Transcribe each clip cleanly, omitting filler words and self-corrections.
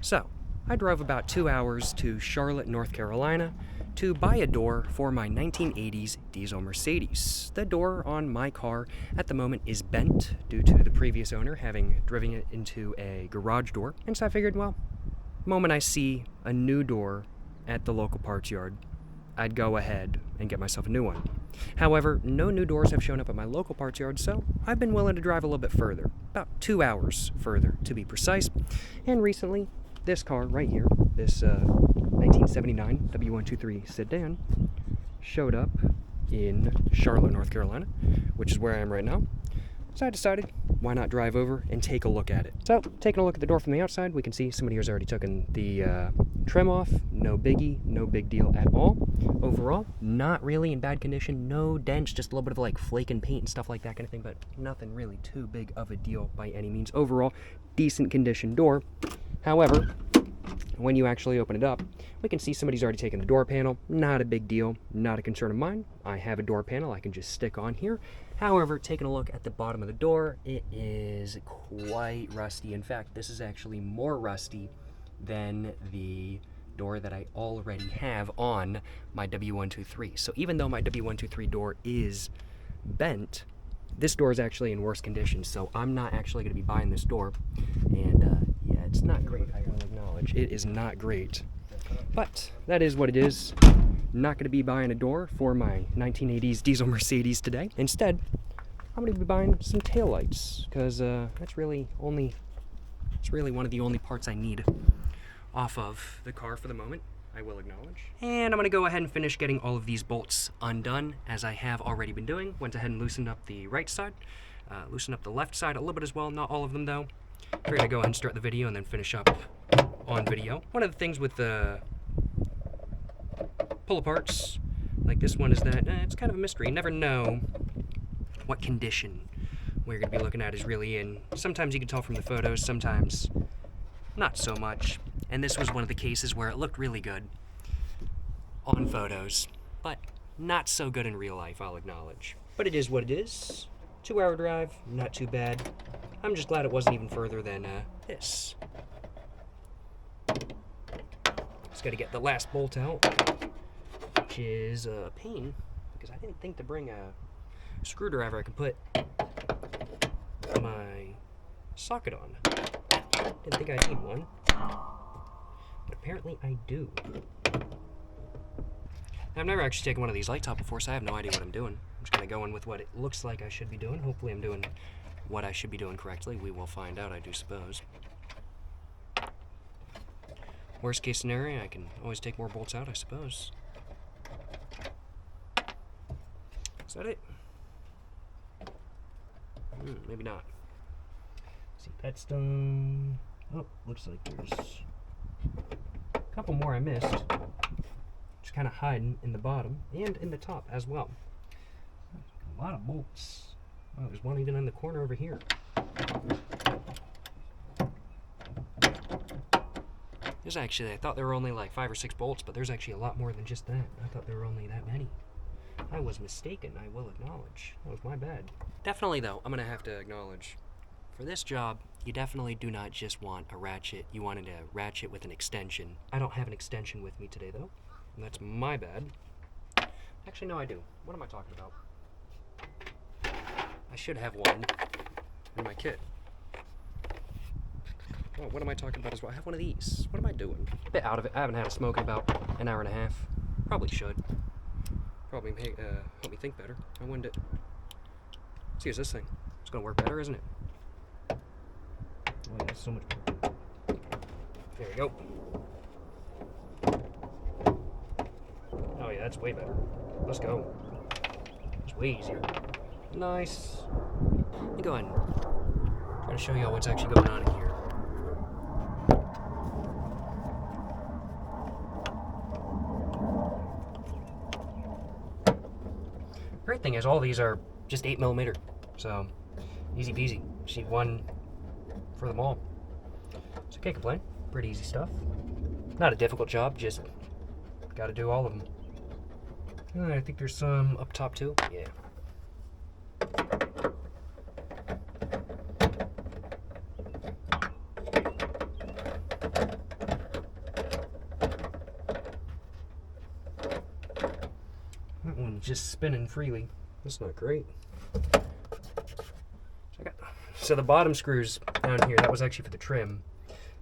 So, I drove about 2 hours to Charlotte, North Carolina to buy a door for my 1980s diesel Mercedes. The door on my car at the moment is bent due to the previous owner having driven it into a garage door. And so I figured, well, the moment I see a new door at the local parts yard, I'd go ahead and get myself a new one. However, no new doors have shown up at my local parts yard, so I've been willing to drive a little bit further, about 2 hours further to be precise. And recently, this car right here, this 1979 W123 sedan, showed up in Charlotte, North Carolina, which is where I am right now. So I decided, why not drive over and take a look at it? So, taking a look at the door from the outside, we can see somebody has already taken the trim off. No biggie, no big deal at all. Overall, not really in bad condition, no dents, just a little bit of like flake and paint and stuff like that kind of thing, but nothing really too big of a deal by any means. Overall, decent condition door. However, when you actually open it up, we can see somebody's already taken the door panel. Not a big deal, not a concern of mine. I have a door panel I can just stick on here. However, taking a look at the bottom of the door, it is quite rusty. In fact, this is actually more rusty than the door that I already have on my W123. So even though my W123 door is bent, this door is actually in worse condition. So I'm not actually going to be buying this door. And yeah, it's not great, I will acknowledge. It is not great. But that is what it is. Not going to be buying a door for my 1980s diesel Mercedes today. Instead, I'm going to be buying some taillights, because that's really one of the only parts I need off of the car for the moment, I will acknowledge. And I'm going to go ahead and finish getting all of these bolts undone, as I have already been doing. Went ahead and loosened up the right side, loosened up the left side a little bit as well, not all of them though. Figured I'd go ahead and start the video and then finish up on video. One of the things with the pull-aparts like this one is that it's kind of a mystery. You never know what condition what you're going to be looking at is really in. Sometimes you can tell from the photos, sometimes not so much. And this was one of the cases where it looked really good on photos, but not so good in real life, I'll acknowledge. But it is what it is. 2-hour drive, not too bad. I'm just glad it wasn't even further than this. Just got to get the last bolt out, which is a pain, because I didn't think to bring a screwdriver I could put my socket on. Didn't think I need one, but apparently I do. Now, I've never actually taken one of these lights out before, so I have no idea what I'm doing. I'm just going to go in with what it looks like I should be doing. Hopefully I'm doing what I should be doing correctly. We will find out, I do suppose. Worst case scenario, I can always take more bolts out, I suppose. Is that it? Maybe not. See if that's done. Oh, looks like there's a couple more I missed. Just kind of hiding in the bottom and in the top as well. A lot of bolts. Oh, there's one even in the corner over here. There's actually, I thought there were only like 5 or 6 bolts, but there's actually a lot more than just that. I thought there were only that many. I was mistaken, I will acknowledge. That was my bad. Definitely though, I'm going to have to acknowledge, for this job, you definitely do not just want a ratchet. You wanted a ratchet with an extension. I don't have an extension with me today though, and that's my bad. Actually, no, I do. What am I talking about? I should have one in my kit. Oh, what am I talking about as well? I have one of these. What am I doing? A bit out of it. I haven't had a smoke in about an hour and a half. Probably should. Probably help me think better. I wonder. Let's use this thing. It's gonna work better, isn't it? Oh yeah, so much better. There we go. Oh yeah, that's way better. Let's go. It's way easier. Nice. Let me go ahead and try to show y'all what's actually going on in here. Great thing is all these are just 8mm, so easy peasy. Just need one for them all. So can't complain. Pretty easy stuff. Not a difficult job, just got to do all of them. I think there's some up top too. Yeah. just spinning freely. That's not great. So the bottom screws down here, that was actually for the trim.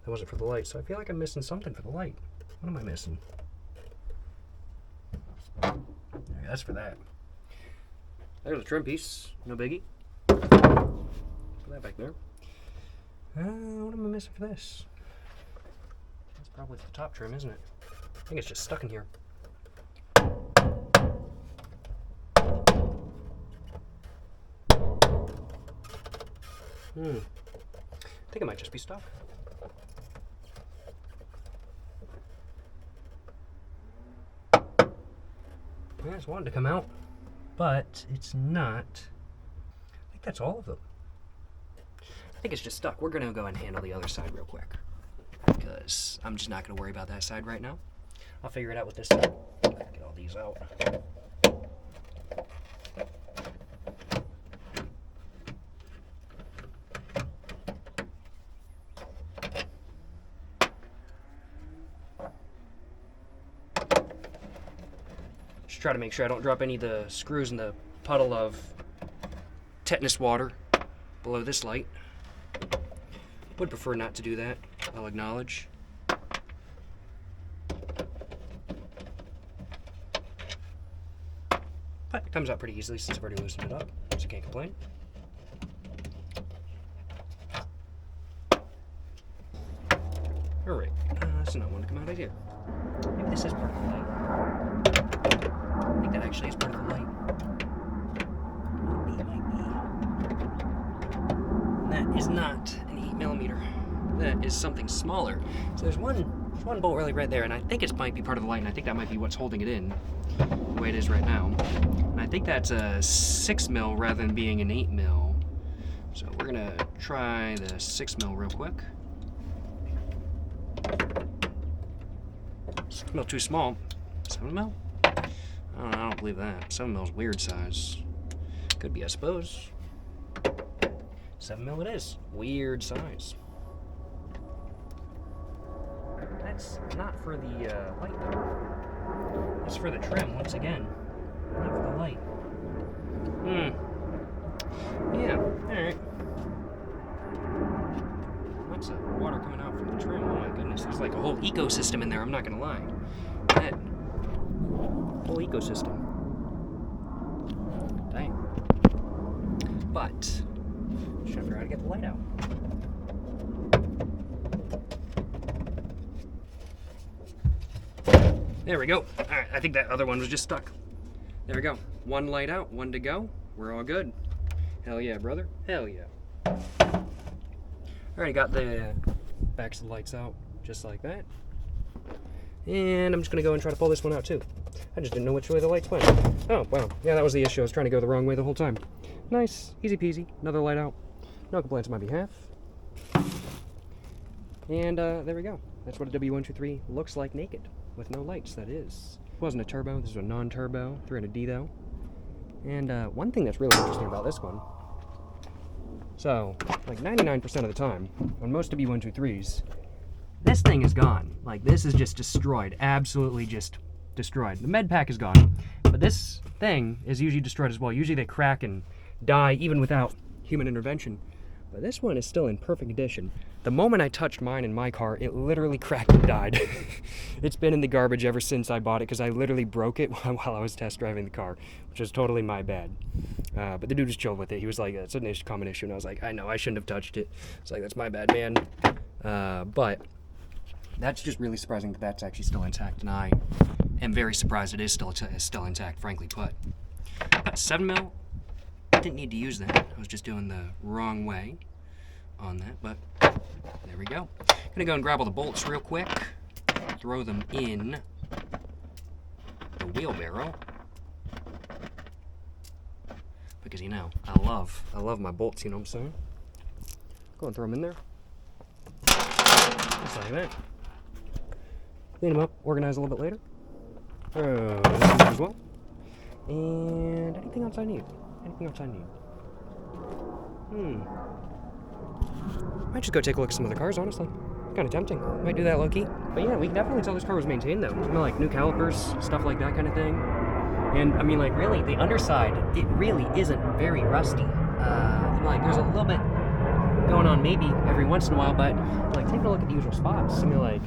That wasn't for the light. So I feel like I'm missing something for the light. What am I missing? Okay, that's for that. There's the trim piece. No biggie. Put that back there. What am I missing for this? That's probably the top trim, isn't it? I think it's just stuck in here. I think it might just be stuck. I just wanted to come out, but it's not. I think that's all of them. I think it's just stuck. We're gonna go and handle the other side real quick, because I'm just not gonna worry about that side right now. I'll figure it out with this side. Get all these out. Try to make sure I don't drop any of the screws in the puddle of tetanus water below this light. Would prefer not to do that, I'll acknowledge. But it comes out pretty easily since I've already loosened it up, so you can't complain. Alright, that's not one to come out of here. Maybe this is part of the light. I think that actually is part of the light. It might be. That is not an 8mm. That is something smaller. So there's one bolt really right there, and I think it might be part of the light, and I think that might be what's holding it in the way it is right now. And I think that's a 6mm rather than being an 8mm. So we're gonna try the 6mm real quick. 6mm too small. 7mm? I don't believe that. 7mm is weird size. Could be, I suppose. 7mm it is. Weird size. That's not for the light though. That's for the trim once again. Not for the light. Yeah, alright. Lots of water coming out from the trim. Oh my goodness. There's like a whole ecosystem in there, I'm not gonna lie. That whole ecosystem. Dang. But, just trying to figure out how to get the light out. There we go. Alright, I think that other one was just stuck. There we go. One light out, one to go. We're all good. Hell yeah, brother. Hell yeah. Alright, got the backs of the lights out just like that. And I'm just going to go and try to pull this one out too. I just didn't know which way the lights went. Oh, wow. Yeah, that was the issue. I was trying to go the wrong way the whole time. Nice. Easy peasy. Another light out. No complaints on my behalf. And there we go. That's what a W123 looks like naked. With no lights, that is. It wasn't a turbo. This is a non-turbo. 300D though. And one thing that's really interesting about this one. So, like 99% of the time, on most W123s, this thing is gone. Like, this is just destroyed. Absolutely just destroyed. The med pack is gone. But this thing is usually destroyed as well. Usually they crack and die even without human intervention. But this one is still in perfect condition. The moment I touched mine in my car, it literally cracked and died. It's been in the garbage ever since I bought it because I literally broke it while I was test driving the car, which was totally my bad. But the dude was chill with it. He was like, it's a common issue. And I was like, I know, I shouldn't have touched it. It's like, that's my bad, man. But that's just really surprising that that's actually still intact. And I am very surprised it is still intact, frankly put. But 7mm, I didn't need to use that. I was just doing the wrong way on that, but there we go. Gonna go and grab all the bolts real quick, throw them in the wheelbarrow, because you know, I love my bolts, you know what I'm saying? Go and throw them in there. Just like that. Clean them up, organize a little bit later. This one as well. And anything else I need? Anything else I need? Might just go take a look at some other cars, honestly. Kind of tempting. Might do that low-key. But yeah, we can definitely tell this car was maintained, though. You know, like new calipers, stuff like that kind of thing. And I mean, like, really, the underside, it really isn't very rusty. Like, there's a little bit going on maybe every once in a while, but like, taking a look at the usual spots, I mean, like,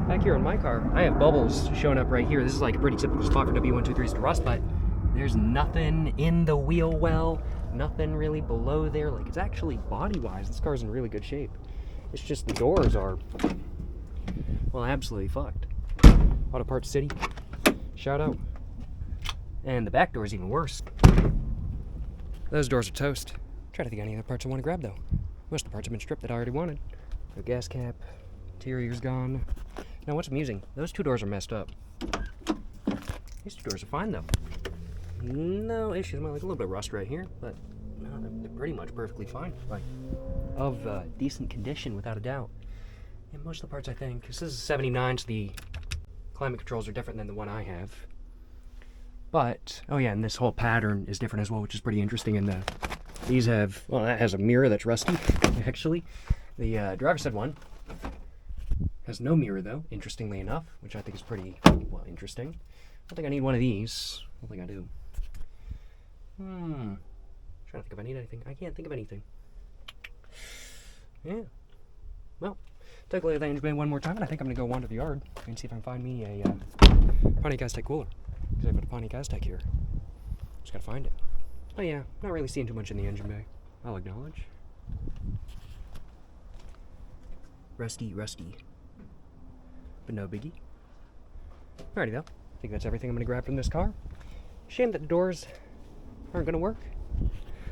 back here in my car, I have bubbles showing up right here. This is like a pretty typical spot for W123's to rust, but there's nothing in the wheel well, nothing really below there. Like, it's actually, body-wise, this car's in really good shape. It's just the doors are, well, absolutely fucked. Auto Parts City, shout out. And the back door is even worse. Those doors are toast. Try to think of any other parts I want to grab, though. Most of the parts have been stripped that I already wanted. The gas cap, interior's gone. Now, what's amusing, those two doors are messed up. These two doors are fine, though. No issues. Like a little bit of rust right here, but no, they're pretty much perfectly fine. Like, of decent condition, without a doubt. And most of the parts, I think, because this is a 79, so the climate controls are different than the one I have. But, oh yeah, and this whole pattern is different as well, which is pretty interesting. And these have, well, that has a mirror that's rusty, actually. The driver's side one has no mirror, though, interestingly enough, which I think is pretty, well, interesting. I don't think I need one of these. I don't think I do. Trying to think if I need anything. I can't think of anything. Yeah. Well, take a look at that engine bay one more time, and I think I'm going to go wander the yard and see if I can find me a Pontiac Aztek cooler. Because I've got a Pontiac Aztek here. Just got to find it. Oh yeah, not really seeing too much in the engine bay, I'll acknowledge. Rusty. But no biggie. Alrighty though. I think that's everything I'm going to grab from this car. Shame that the doors aren't going to work.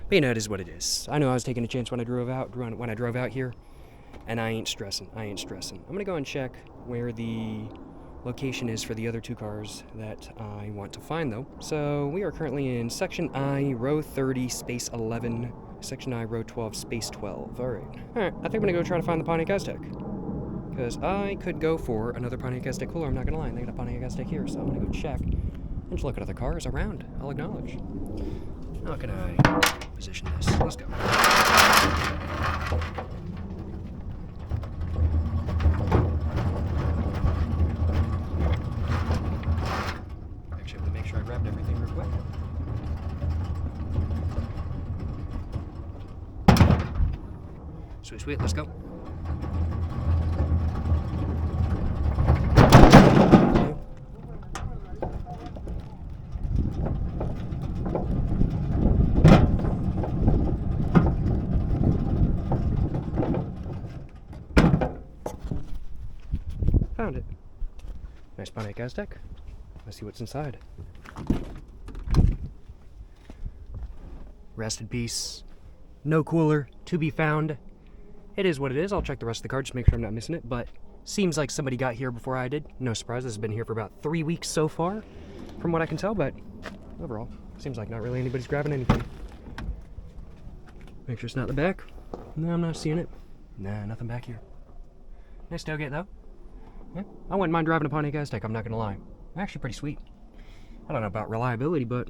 But you know, it is what it is. I know I was taking a chance when I drove out here. And I ain't stressing. I'm going to go and check where the location is for the other two cars that I want to find, though. So we are currently in Section I, Row 30, Space 11, Section I, Row 12, Space 12. Alright, I think I'm going to go try to find the Pontiac Aztek. Because I could go for another Pontiac Aztek cooler, I'm not going to lie. They got a Pontiac Aztek here, so I'm going to go check and just look at other cars around. I'll acknowledge. How can I position this? Let's go. I grabbed everything real quick. Sweet, let's go. Found it. Nice Pontiac Aztek. Let's see what's inside. Rest in peace. No cooler to be found. It is what it is. I'll check the rest of the car just to make sure I'm not missing it, but seems like somebody got here before I did. No surprise, this has been here for about 3 weeks so far, from what I can tell, but overall, seems like not really anybody's grabbing anything. Make sure it's not in the back. No, I'm not seeing it. Nah, nothing back here. Nice tailgate, though. Yeah, I wouldn't mind driving a Pontiac Aztek, I'm not gonna lie. Actually pretty sweet. I don't know about reliability, but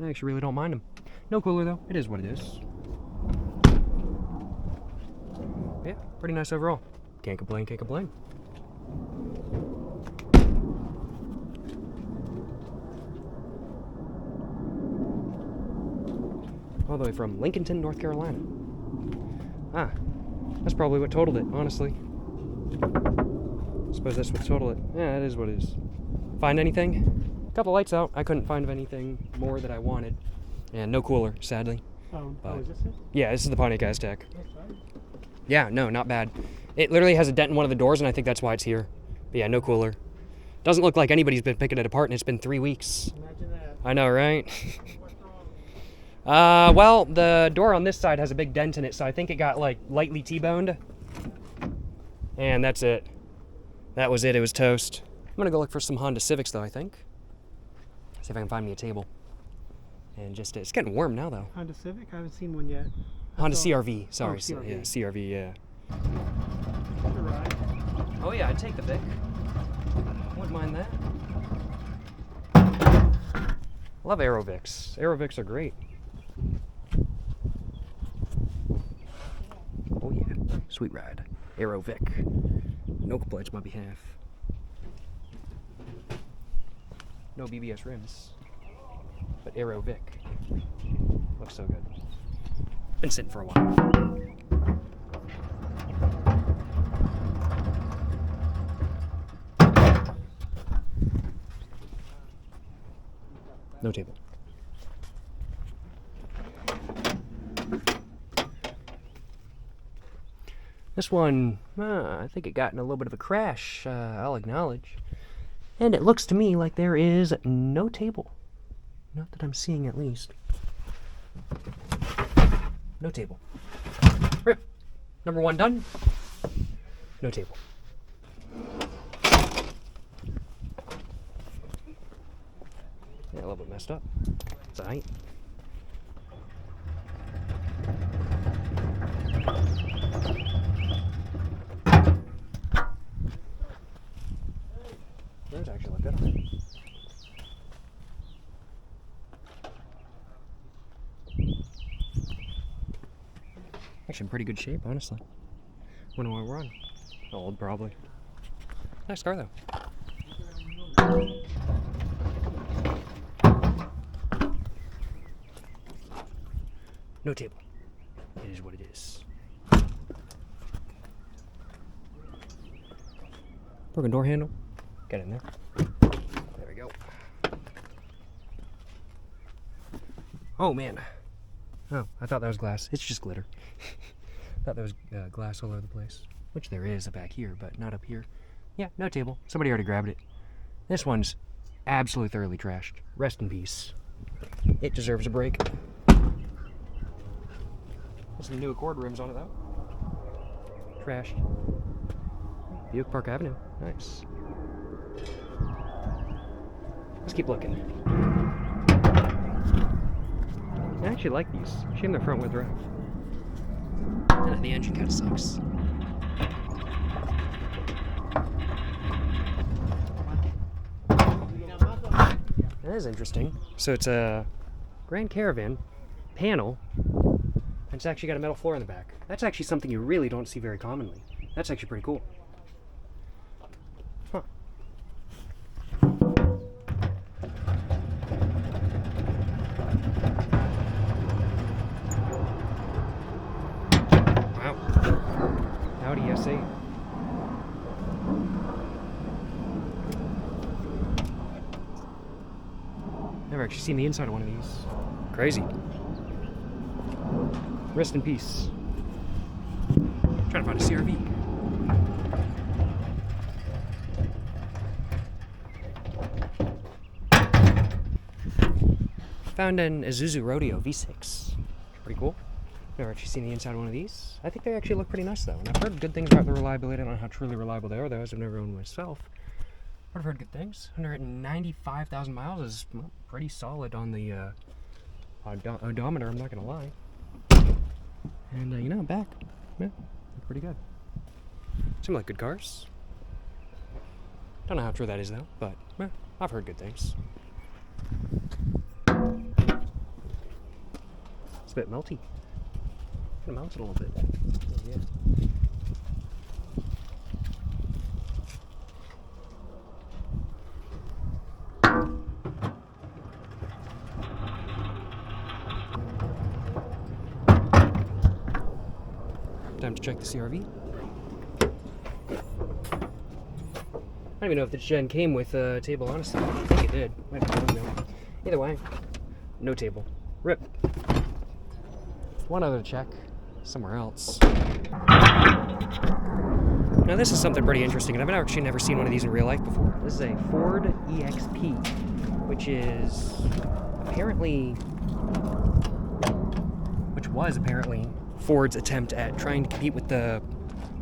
I actually really don't mind them. No cooler though, it is what it is. Yeah, pretty nice overall. Can't complain. All the way from Lincolnton, North Carolina. Ah, that's probably what totaled it, honestly. Suppose that's what totaled it. Yeah, it is what it is. Find anything? Got the lights out. I couldn't find anything more that I wanted. And no cooler, sadly. Is this it? Yeah, this is the Pontiac Aztek. Yeah, no, not bad. It literally has a dent in one of the doors, and I think that's why it's here. But yeah, no cooler. Doesn't look like anybody's been picking it apart, and it's been 3 weeks. Imagine that. I know, right? What's wrong? Well, the door on this side has a big dent in it, so I think it got, like, lightly T-boned. And that's it. That was it. It was toast. I'm gonna go look for some Honda Civics, though, I think. See if I can find me a table. And just, it's getting warm now, though. Honda Civic? I haven't seen one yet. Honda CRV. Sorry. Oh, CRV. Yeah, CRV, yeah. All right. Oh, yeah, I'd take the Vic. Wouldn't mind that. Love Aerovics. Aerovics are great. Oh, yeah. Sweet ride. Aerovic. No complaints on my behalf. No BBS rims. but Aero Vic. Looks so good. Been sitting for a while. No table. This one, I think it got in a little bit of a crash, I'll acknowledge. And it looks to me like there is no table. Not that I'm seeing, at least. No table. Rip. Number one done. No table. Yeah, a little bit messed up. It's alright. Those actually look good on it. Actually in pretty good shape, honestly. Wonder why we're on. Old, probably. Nice car, though. No table. It is what it is. Broken door handle. Get in there. There we go. Oh, man. Oh, I thought that was glass. It's just glitter. Thought there was glass all over the place. Which there is back here, but not up here. Yeah, no table. Somebody already grabbed it. This one's absolutely thoroughly trashed. Rest in peace. It deserves a break. There's some new Accord rims on it, though. Trashed. Buick Park Avenue. Nice. Let's keep looking. I actually like these. Shame they're front wheel drive. And the engine kind of sucks. That is interesting. So it's a Grand Caravan panel, and it's actually got a metal floor in the back. That's actually something you really don't see very commonly. That's actually pretty cool. Huh. Wow. Howdy, S8. Never actually seen the inside of one of these. Crazy. Rest in peace. Trying to find a CRV. Found an Isuzu Rodeo V6. Pretty cool. Never actually seen the inside of one of these. I think they actually look pretty nice though. And I've heard good things about the reliability. I don't know how truly reliable they are though, as I've never owned myself. I've heard good things. 195,000 miles is pretty solid on the odometer, I'm not going to lie. And, you know, back. Yeah, pretty good. Seem like good cars. Don't know how true that is, though, but I've heard good things. It's a bit melty. Kind of melted a little bit. Oh, yeah. Time to check the CRV. I don't even know if this gen came with a table, honestly. I think it did. Might be wrong though. Either way, no table. RIP. One other to check. Somewhere else. Now this is something pretty interesting, and I've actually never seen one of these in real life before. This is a Ford EXP, which was apparently Ford's attempt at trying to compete with the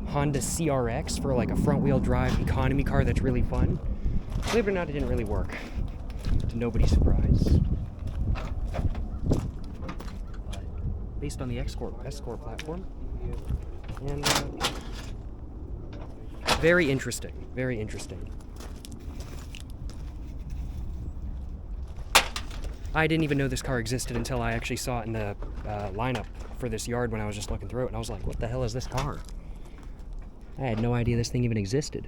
Honda CRX for like a front-wheel drive economy car that's really fun. Believe it or not, it didn't really work, to nobody's surprise. But based on the Escort platform, and very interesting, very interesting. I didn't even know this car existed until I actually saw it in the lineup for this yard when I was just looking through it, and I was like, what the hell is this car? I had no idea this thing even existed.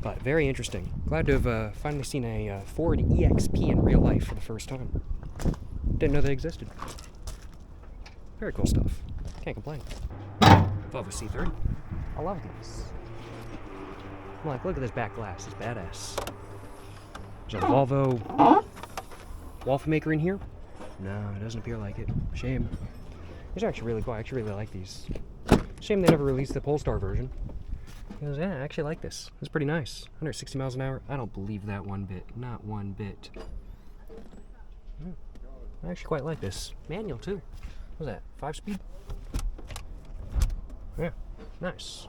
But very interesting. Glad to have finally seen a Ford EXP in real life for the first time. Didn't know they existed. Very cool stuff. Can't complain. Volvo C30. I love these. I'm like, look at this back glass. It's badass. There's a Volvo waffle maker in here. No, it doesn't appear like it. Shame. These are actually really cool. I actually really like these. Shame they never released the Polestar version. Because, yeah, I actually like this. It's pretty nice. 160 miles an hour. I don't believe that one bit. Not one bit. I actually quite like this. Manual, too. What's that? 5-speed? Yeah. Nice.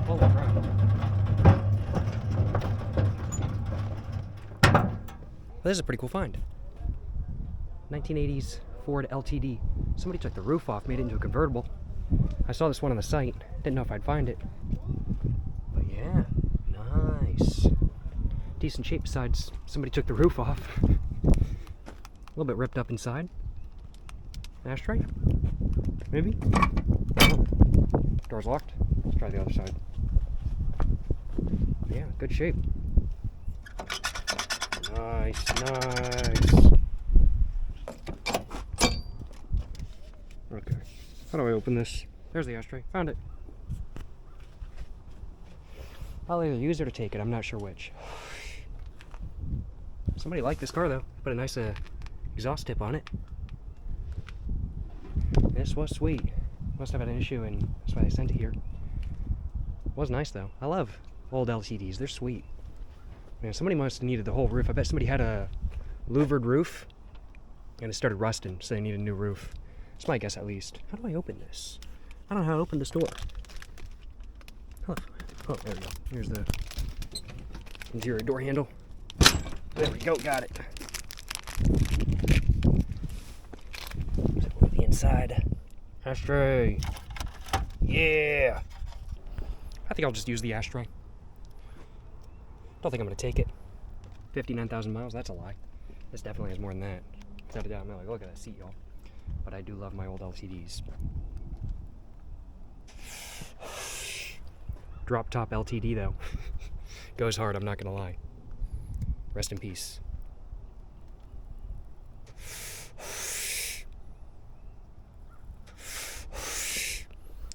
Holy crap. Well, this is a pretty cool find. 1980s Ford LTD. Somebody took the roof off, made it into a convertible. I saw this one on the site. Didn't know if I'd find it. But yeah, nice. Decent shape besides somebody took the roof off. A little bit ripped up inside. Ashtray? Maybe? Oh. Door's locked. Let's try the other side. Yeah, good shape. Nice, nice. Okay. How do I open this? There's the ashtray. Found it. I'll either use it or take it. I'm not sure which. Somebody liked this car though. Put a nice exhaust tip on it. This was sweet. Must have had an issue and that's why they sent it here. It was nice though. I love old LTDs. They're sweet. Man, somebody must have needed the whole roof. I bet somebody had a louvered roof and it started rusting, so they need a new roof. That's my guess at least. How do I open this? I don't know how to open this door. Oh, there we go. Here's the interior door handle. There we go, got it. Let's go to the inside. Ashtray. Yeah. I think I'll just use the ashtray. Don't think I'm gonna take it. 59,000 miles, that's a lie. This definitely has more than that. Without a doubt, I'm like, look at that seat, y'all. But I do love my old LTDs. Drop top LTD though. Goes hard, I'm not gonna lie. Rest in peace.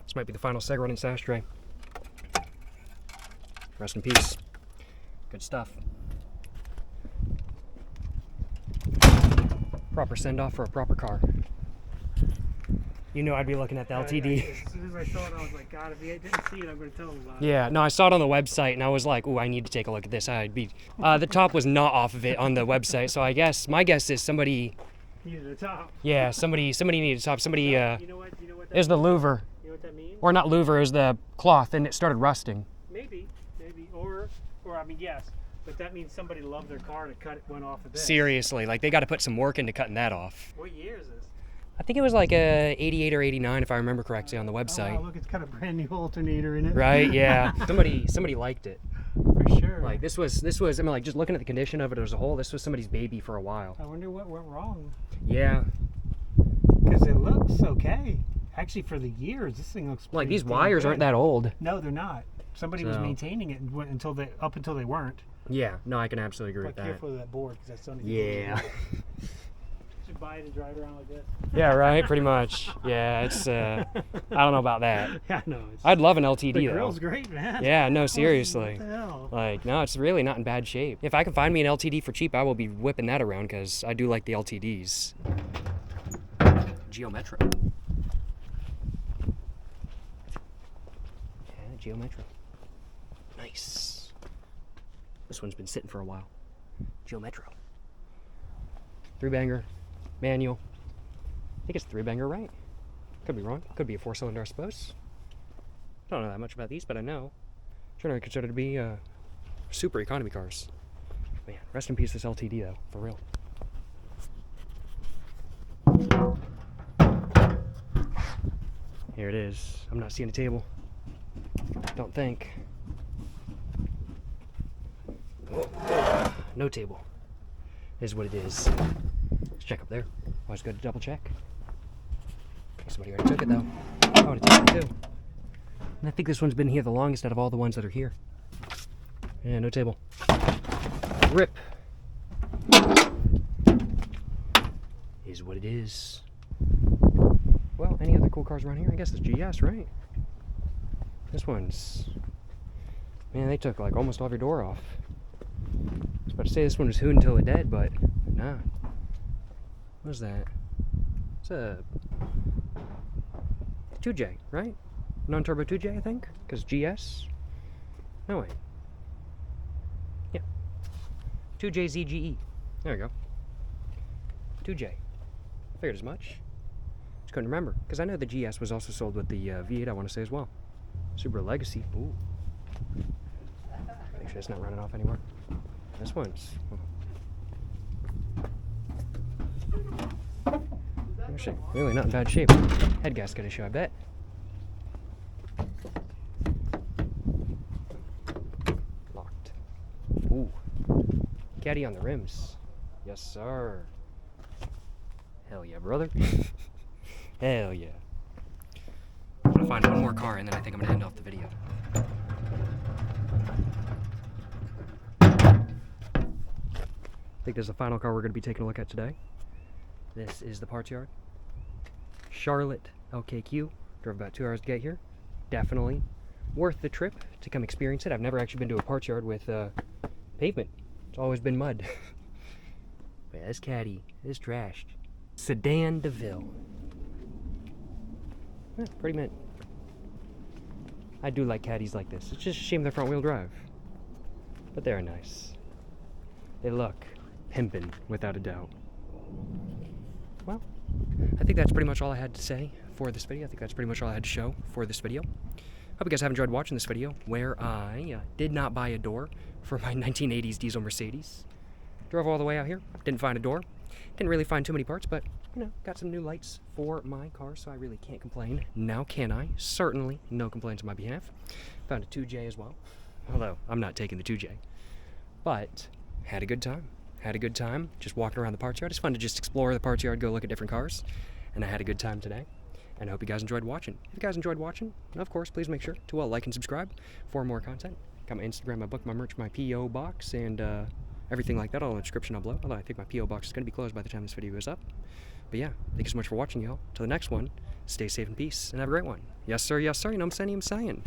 This might be the final seg run in ashtray. Rest in peace. Good stuff. Proper send-off for a proper car. You know I'd be looking at the LTD. As soon as I saw it, I was like, God, if you didn't see it, I'm going to tell him about it. Yeah, no, I saw it on the website, and I was like, ooh, I need to take a look at this. I'd be, the top was not off of it on the website, so I guess, my guess is somebody... Needed a top. Yeah, somebody needed a top. Somebody, You know what it was the louver. You know what that means? Or not louver, it was the cloth, and it started rusting. Maybe. Or I mean, yes. But that means somebody loved their car to cut one off of this. Seriously, like, they got to put some work into cutting that off. What year is this? I think it was like a 88 or 89, if I remember correctly, on the website. Oh, wow, look, it's got a brand new alternator in it. Right? Yeah. somebody liked it. For sure. Like this was. I mean, like just looking at the condition of it as a whole, this was somebody's baby for a while. I wonder what went wrong. Yeah. Because it looks okay. Actually, for the years, this thing looks. Like these pretty wires good. aren't that old. No, they're not. Somebody was maintaining it until they weren't. Yeah. No, I can absolutely agree with that. Careful with that board because that's something. Yeah. You should buy it and drive around like this. Yeah. Right. Pretty much. Yeah. It's. I don't know about that. Yeah. No. I'd love an LTD The though. grill's great, man. Yeah. No. Seriously. What the hell? Like no, it's really not in bad shape. If I can find me an LTD for cheap, I will be whipping that around because I do like the LTDs. Geo Metro. Yeah, Geo Metro. Nice. This one's been sitting for a while. Geo Metro. 3-banger, manual. I think it's 3-banger, right? Could be wrong. Could be a 4-cylinder, I suppose. Don't know that much about these, but I know. Generally considered to be super economy cars. Man, rest in peace this LTD though, for real. Here it is. I'm not seeing a table. Don't think. Whoa. No table is what it is. Let's check up there. Always good to double check. Somebody already took it though. I want to take it too. And I think this one's been here the longest out of all the ones that are here. Yeah, no table. Rip. Is what it is. Well, any other cool cars around here? I guess it's GS, right? This one's... Man, they took like almost all of your door off. I was about to say this one was who until it dead, but nah. What is that? It's a 2J, right? Non-turbo 2J, I think? Because GS? No, wait. Yeah. 2J ZGE. There we go. 2J. Figured as much. Just couldn't remember. Because I know the GS was also sold with the V8, I want to say as well. Subaru Legacy. Ooh. Make sure it's not running off anymore. This one's... Actually, really not in bad shape. Head gasket issue, I bet. Locked. Ooh. Caddy on the rims. Yes, sir. Hell yeah, brother. Hell yeah. I'm gonna find one more car and then I think I'm gonna end off the video. I think there's the final car we're gonna be taking a look at today. This is the parts yard. Charlotte LKQ. Drove about 2 hours to get here. Definitely worth the trip to come experience it. I've never actually been to a parts yard with pavement. It's always been mud. But this caddy is trashed. Sedan DeVille. Yeah, pretty mint. I do like caddies like this. It's just a shame they're front wheel drive. But they're nice. They look pimpin', without a doubt. Well, I think that's pretty much all I had to say for this video. I think that's pretty much all I had to show for this video. Hope you guys have enjoyed watching this video where I did not buy a door for my 1980s diesel Mercedes. Drove all the way out here, didn't find a door. Didn't really find too many parts, but, you know, got some new lights for my car, so I really can't complain. Now can I? Certainly no complaints on my behalf. Found a 2J as well, although I'm not taking the 2J. But, had a good time. Had a good time just walking around the parts yard. It's fun to just explore the parts yard, go look at different cars. And I had a good time today. And I hope you guys enjoyed watching. If you guys enjoyed watching, of course, please make sure to like and subscribe for more content. Got my Instagram, my book, my merch, my P.O. box, and everything like that all in the description down below. Although I think my P.O. box is going to be closed by the time this video is up. But yeah, thank you so much for watching, y'all. Till the next one, stay safe and peace, and have a great one. Yes, sir, you know what I'm saying?